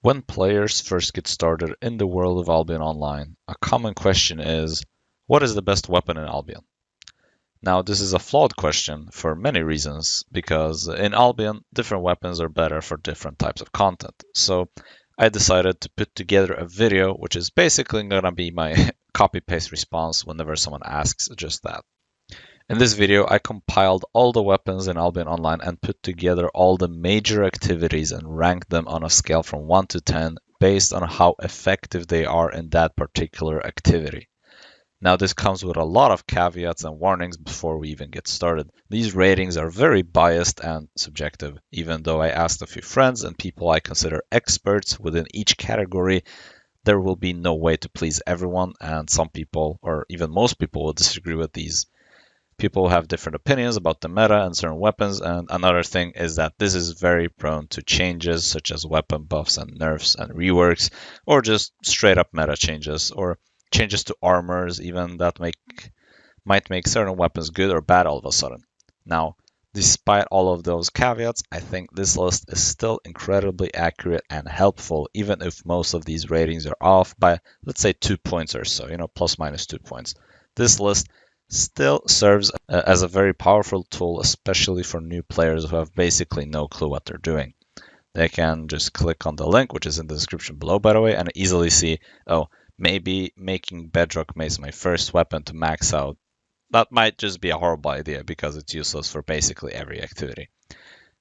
When players first get started in the world of Albion Online, a common question is, what is the best weapon in Albion? Now, this is a flawed question for many reasons, because in Albion, different weapons are better for different types of content. So I decided to put together a video, which is basically going to be my copy-paste response whenever someone asks just that. In this video, I compiled all the weapons in Albion Online and put together all the major activities and ranked them on a scale from 1 to 10 based on how effective they are in that particular activity. Now, this comes with a lot of caveats and warnings before we even get started. These ratings are very biased and subjective. Even though I asked a few friends and people I consider experts within each category, there will be no way to please everyone, and some people, or even most people, will disagree with these. People have different opinions about the meta and certain weapons, and another thing is that this is very prone to changes such as weapon buffs and nerfs and reworks, or just straight up meta changes, or changes to armors even that might make certain weapons good or bad all of a sudden. Now, despite all of those caveats, I think this list is still incredibly accurate and helpful, even if most of these ratings are off by, let's say, 2 points or so, plus minus 2 points. This list still serves as a very powerful tool, especially for new players who have basically no clue what they're doing. They can just click on the link, which is in the description below, by the way, and easily see, oh, maybe making Bedrock Mace my first weapon to max out. That might just be a horrible idea because it's useless for basically every activity.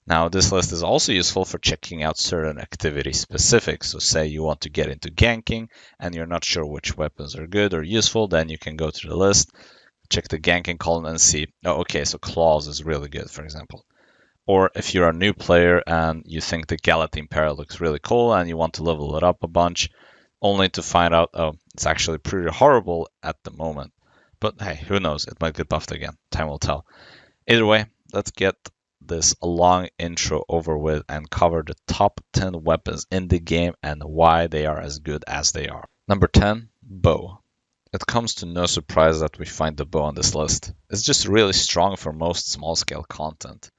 Now, this list is also useful for checking out certain activity specifics. So say you want to get into ganking and you're not sure which weapons are good or useful, then you can go to the list, check the ganking column and see, oh, okay, so claws is really good, for example. Or if you're a new player and you think the Galatine Parrot looks really cool and you want to level it up a bunch, only to find out, oh, it's actually pretty horrible at the moment. But hey, who knows? It might get buffed again. Time will tell. Either way, let's get this long intro over with and cover the top 10 weapons in the game and why they are as good as they are. Number 10, bow. It comes to no surprise that we find the bow on this list. It's just really strong for most small-scale content.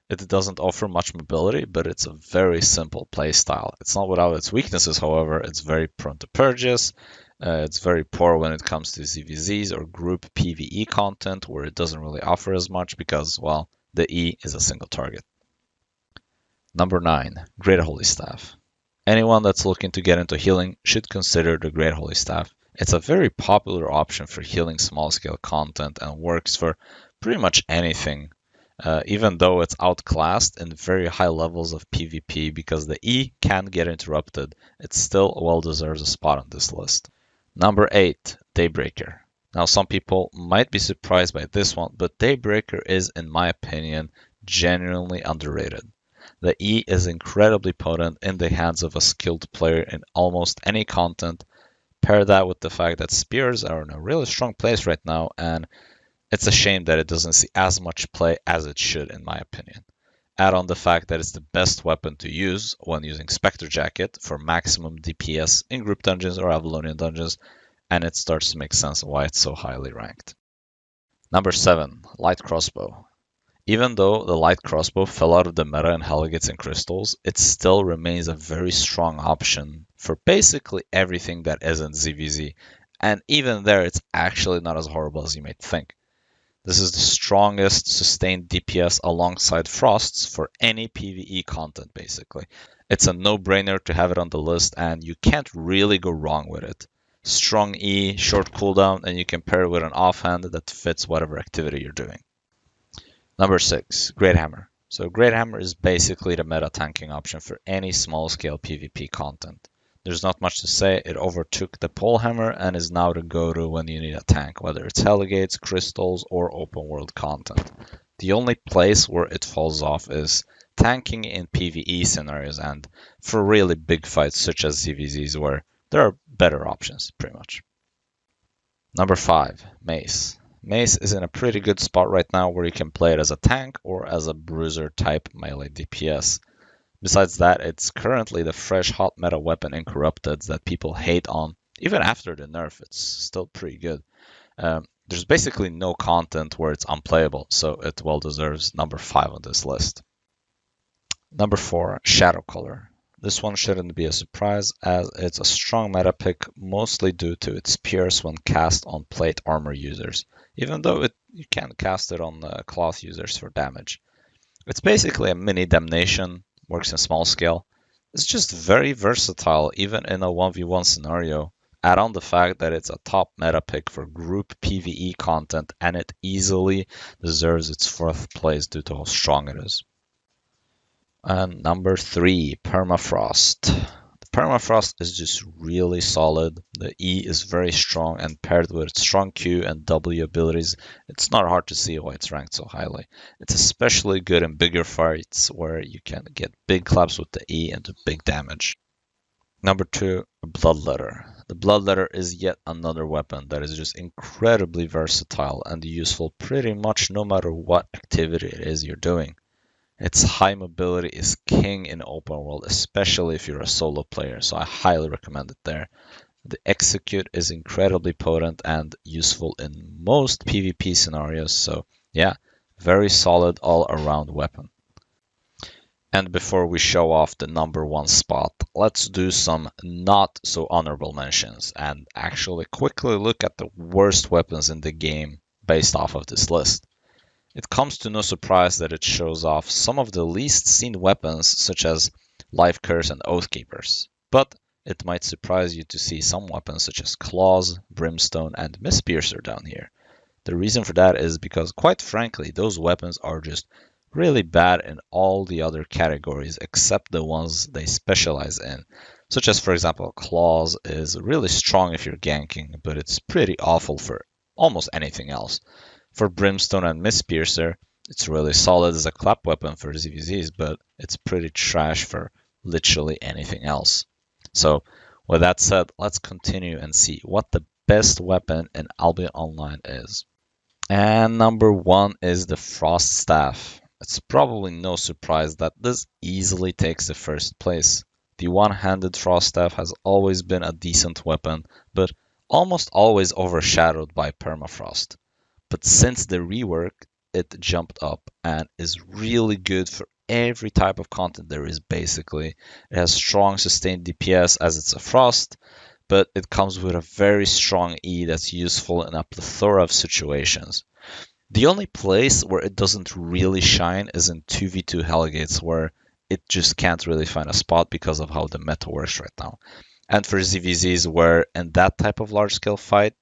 It doesn't offer much mobility, but it's a very simple playstyle. It's not without its weaknesses, however. It's very prone to purges. It's very poor when it comes to ZVZs or group PvE content, where it doesn't really offer as much because, well, the E is a single target. Number 9, Great Holy Staff. Anyone that's looking to get into healing should consider the Great Holy Staff. It's a very popular option for healing small-scale content and works for pretty much anything, even though it's outclassed in very high levels of PvP because the E can get interrupted. It still well deserves a spot on this list. Number 8, Daybreaker. Now, some people might be surprised by this one, but Daybreaker is, in my opinion, genuinely underrated. The E is incredibly potent in the hands of a skilled player in almost any content. Pair that with the fact that spears are in a really strong place right now, and it's a shame that it doesn't see as much play as it should, in my opinion. Add on the fact that it's the best weapon to use when using Spectre Jacket for maximum DPS in group dungeons or Avalonian dungeons, and it starts to make sense why it's so highly ranked. Number 7, Light Crossbow. Even though the light crossbow fell out of the meta in Heligates and Crystals, it still remains a very strong option for basically everything that isn't ZVZ, and even there it's actually not as horrible as you might think. This is the strongest sustained DPS alongside Frosts for any PvE content basically. It's a no-brainer to have it on the list and you can't really go wrong with it. Strong E, short cooldown, and you can pair it with an offhand that fits whatever activity you're doing. Number 6, Great Hammer. So Great Hammer is basically the meta tanking option for any small-scale PvP content. There's not much to say, it overtook the Pole Hammer and is now the go-to when you need a tank, whether it's Heligates, Crystals, or open world content. The only place where it falls off is tanking in PvE scenarios and for really big fights such as ZVZs where there are better options, pretty much. Number 5, Mace. Mace is in a pretty good spot right now where you can play it as a tank or as a bruiser type melee DPS. Besides that, it's currently the fresh hot meta weapon in Corrupted that people hate on. Even after the nerf, it's still pretty good. There's basically no content where it's unplayable, so it well deserves number 5 on this list. Number 4, Shadow Color. This one shouldn't be a surprise as it's a strong meta pick mostly due to its pierce when cast on plate armor users, even though you can cast it on cloth users for damage. It's basically a mini damnation, works in small scale. It's just very versatile even in a 1v1 scenario. Add on the fact that it's a top meta pick for group PvE content and it easily deserves its fourth place due to how strong it is. And number 3, Permafrost. The Permafrost is just really solid. The E is very strong and paired with its strong Q and W abilities, it's not hard to see why it's ranked so highly. It's especially good in bigger fights where you can get big claps with the E and do big damage. Number 2, Bloodletter. The Bloodletter is yet another weapon that is just incredibly versatile and useful pretty much no matter what activity it is you're doing. Its high mobility is king in open world, especially if you're a solo player, so I highly recommend it there. The execute is incredibly potent and useful in most PvP scenarios, so yeah, very solid all-around weapon. And before we show off the number 1 spot, let's do some not so honorable mentions and actually quickly look at the worst weapons in the game based off of this list. It comes to no surprise that it shows off some of the least seen weapons such as Life Curse and Oathkeepers, but it might surprise you to see some weapons such as Claws, Brimstone, and Mistpiercer down here. The reason for that is because quite frankly those weapons are just really bad in all the other categories except the ones they specialize in, such as for example Claws is really strong if you're ganking, but it's pretty awful for almost anything else. For Brimstone and Mistpiercer, it's really solid as a clap weapon for ZVZs, but it's pretty trash for literally anything else. So, with that said, let's continue and see what the best weapon in Albion Online is. And number 1 is the Frost Staff. It's probably no surprise that this easily takes the first place. The one-handed Frost Staff has always been a decent weapon, but almost always overshadowed by Permafrost. But since the rework, it jumped up and is really good for every type of content there is basically. It has strong sustained DPS as it's a frost, but it comes with a very strong E that's useful in a plethora of situations. The only place where it doesn't really shine is in 2v2 Hellgates where it just can't really find a spot because of how the meta works right now. And for ZVZs where in that type of large scale fight,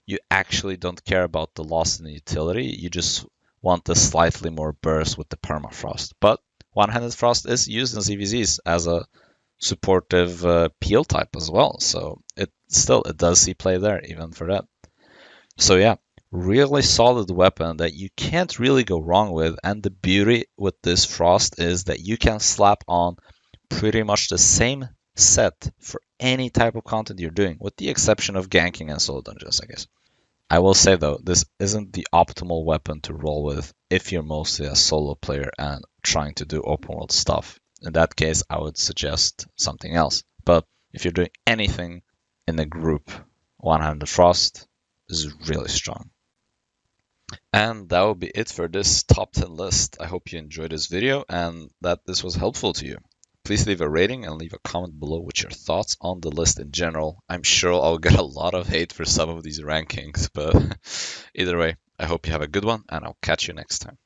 you actually don't care about the loss in the utility, you just want the slightly more burst with the permafrost. But one-handed frost is used in ZVZs as a supportive peel type as well, so it does see play there even for that. So yeah, really solid weapon that you can't really go wrong with, and the beauty with this frost is that you can slap on pretty much the same set for any type of content you're doing, with the exception of ganking and solo dungeons, I guess. I will say though, this isn't the optimal weapon to roll with if you're mostly a solo player and trying to do open world stuff. In that case, I would suggest something else. But if you're doing anything in a group, one-handed frost is really strong. And that will be it for this top 10 list. I hope you enjoyed this video and that this was helpful to you. Please leave a rating and leave a comment below with your thoughts on the list in general. I'm sure I'll get a lot of hate for some of these rankings, but either way, I hope you have a good one and I'll catch you next time.